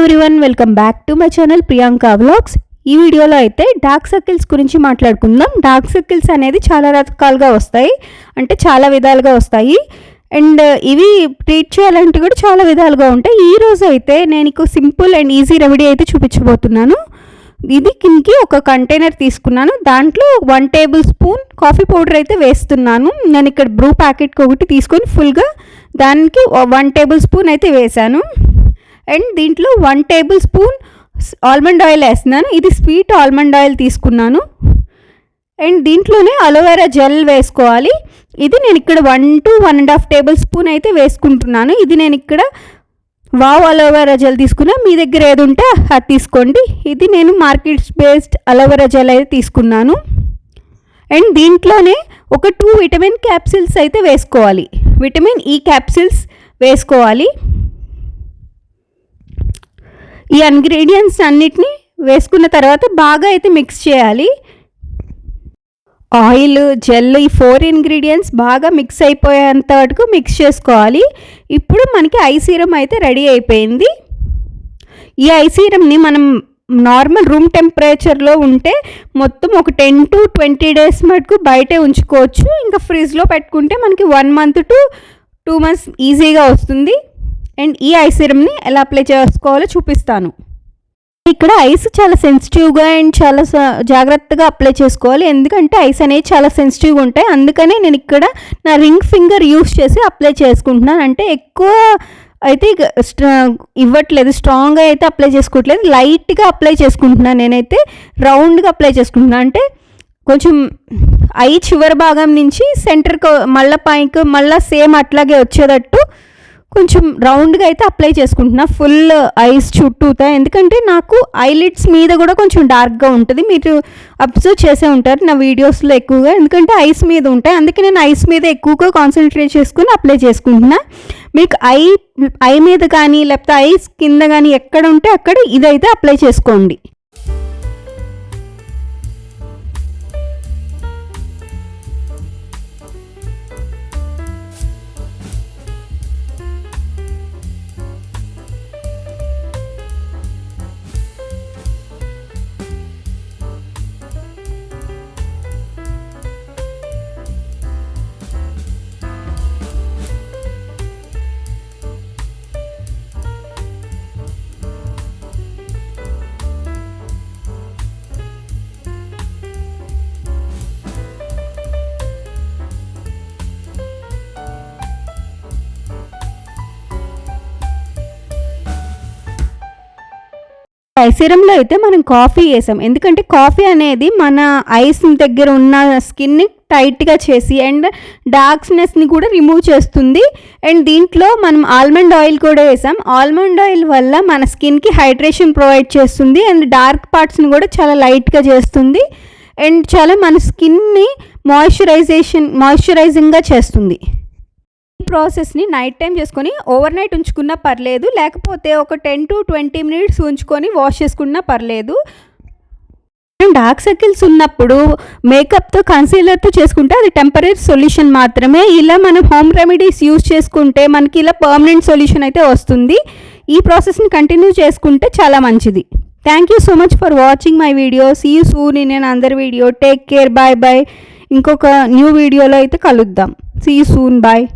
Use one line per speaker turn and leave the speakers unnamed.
Everyone, welcome back to my channel Priyanka vlogs. ఈ వీడియోలో అయితే డార్క్ సర్కిల్స్ గురించి మాట్లాడుకుందాం. డార్క్ సర్కిల్స్ అనేది చాలా రకాలుగా వస్తాయి, అంటే చాలా విధాలుగా వస్తాయి. అండ్ ఇవి ట్రీట్ చేయాలంటే కూడా చాలా విధాలుగా ఉంటాయి. ఈ రోజు అయితే నేను సింపుల్ అండ్ ఈజీ రెమెడీ అయితే చూపించబోతున్నాను. ఇది కిందకి ఒక కంటైనర్ తీసుకున్నాను. దాంట్లో 1 టేబుల్ స్పూన్ కాఫీ పౌడర్ అయితే వేస్తున్నాను. నేను ఇక్కడ బ్రూ ప్యాకెట్కి ఒకటి తీసుకొని ఫుల్గా దానికి 1 టేబుల్ స్పూన్ అయితే వేసాను. అండ్ దీంట్లో 1 టేబుల్ స్పూన్ ఆల్మండ్ ఆయిల్ వేస్తున్నాను. ఇది స్వీట్ ఆల్మండ్ ఆయిల్ తీసుకున్నాను. అండ్ దీంట్లోనే అలోవెరా జెల్ వేసుకోవాలి. ఇది నేను ఇక్కడ 1 to 1.5 టేబుల్ స్పూన్ అయితే వేసుకుంటున్నాను. ఇది నేను ఇక్కడ వావ్ అలోవెరా జెల్ తీసుకున్నా, మీ దగ్గర ఏది ఉంటే అది తీసుకోండి. ఇది నేను మార్కెట్ బేస్డ్ అలోవెరా జెల్ అయితే తీసుకున్నాను. అండ్ దీంట్లోనే ఒక 2 విటమిన్ క్యాప్సిల్స్ అయితే వేసుకోవాలి. విటమిన్ ఈ క్యాప్సిల్స్ వేసుకోవాలి. ఈ ఇంగ్రీడియంట్స్ అన్నిటినీ వేసుకున్న తర్వాత బాగా అయితే మిక్స్ చేయాలి. ఆయిల్, జెల్, ఈ 4 ఇంగ్రీడియంట్స్ బాగా మిక్స్ అయిపోయేంత వరకు మిక్స్ చేసుకోవాలి. ఇప్పుడు మనకి ఐ సీరం అయితే రెడీ అయిపోయింది. ఈ ఐ సీరంని మనం నార్మల్ రూమ్ టెంపరేచర్లో ఉంటే మొత్తం ఒక 10 to 20 డేస్ మటుకు బయటే ఉంచుకోవచ్చు. ఇంకా ఫ్రిడ్జ్లో పెట్టుకుంటే మనకి 1 month to 2 months ఈజీగా వస్తుంది. అండ్ ఈ ఐస్ సీరమ్ని ఎలా అప్లై చేసుకోవాలో చూపిస్తాను. ఇక్కడ ఐస్ చాలా సెన్సిటివ్గా అండ్ చాలా జాగ్రత్తగా అప్లై చేసుకోవాలి, ఎందుకంటే ఐస్ అనేవి చాలా సెన్సిటివ్గా ఉంటాయి. అందుకనే నేను ఇక్కడ నా రింగ్ ఫింగర్ యూస్ చేసి అప్లై చేసుకుంటున్నాను. అంటే ఎక్కువ అయితే ఇవ్వట్లేదు, స్ట్రాంగ్గా అయితే అప్లై చేసుకోవట్లేదు, లైట్గా అప్లై చేసుకుంటున్నాను. నేనైతే రౌండ్గా అప్లై చేసుకుంటున్నాను. అంటే కొంచెం ఐ చివరి భాగం నుంచి సెంటర్కి మళ్ళీ పైకి మళ్ళీ సేమ్ అట్లాగే వచ్చేటట్టు కొంచెం రౌండ్గా అయితే అప్లై చేసుకుంటున్నా ఫుల్ ఐస్ చుట్టూతా. ఎందుకంటే నాకు ఐలిడ్స్ మీద కూడా కొంచెం డార్క్గా ఉంటుంది, మీరు అబ్జర్వ్ చేసే ఉంటారు నా వీడియోస్లో ఎక్కువగా. ఎందుకంటే ఐస్ మీద ఉంటాయి, అందుకే నేను ఐస్ మీద ఎక్కువగా కాన్సన్ట్రేట్ చేసుకుని అప్లై చేసుకుంటున్నా. మీకు ఐ మీద కానీ లేకపోతే ఐస్ కింద కానీ ఎక్కడ ఉంటే అక్కడ ఇదైతే అప్లై చేసుకోండి. ఐ సీరంలో అయితే మనం కాఫీ వేసాం, ఎందుకంటే కాఫీ అనేది మన ఐస్ దగ్గర ఉన్న స్కిన్ని టైట్గా చేసి అండ్ డార్క్నెస్ని కూడా రిమూవ్ చేస్తుంది. అండ్ దీంట్లో మనం ఆల్మండ్ ఆయిల్ కూడా వేసాం. ఆల్మండ్ ఆయిల్ వల్ల మన స్కిన్కి హైడ్రేషన్ ప్రొవైడ్ చేస్తుంది అండ్ డార్క్ పార్ట్స్ని కూడా చాలా లైట్గా చేస్తుంది. అండ్ చాలా మన స్కిన్ని మాయిశ్చరైజింగ్గా చేస్తుంది. ప్రాసెస్ని నైట్ టైం చేసుకొని ఓవర్ నైట్ ఉంచుకున్నా పర్లేదు, లేకపోతే ఒక 10 to 20 minutes ఉంచుకొని వాష్ చేసుకున్నా పర్లేదు. డార్క్ సర్కిల్స్ ఉన్నప్పుడు మేకప్తో కన్సీలర్తో చేసుకుంటే అది టెంపరీ సొల్యూషన్ మాత్రమే. ఇలా మనం హోమ్ రెమెడీస్ యూజ్ చేసుకుంటే మనకి ఇలా పర్మనెంట్ సొల్యూషన్ అయితే వస్తుంది. ఈ ప్రాసెస్ని కంటిన్యూ చేసుకుంటే చాలా మంచిది. Thank you so much for watching my video. See you soon in another video. Take care, bye bye. ఇంకొక న్యూ వీడియోలో అయితే కలుద్దాం. See you soon, bye.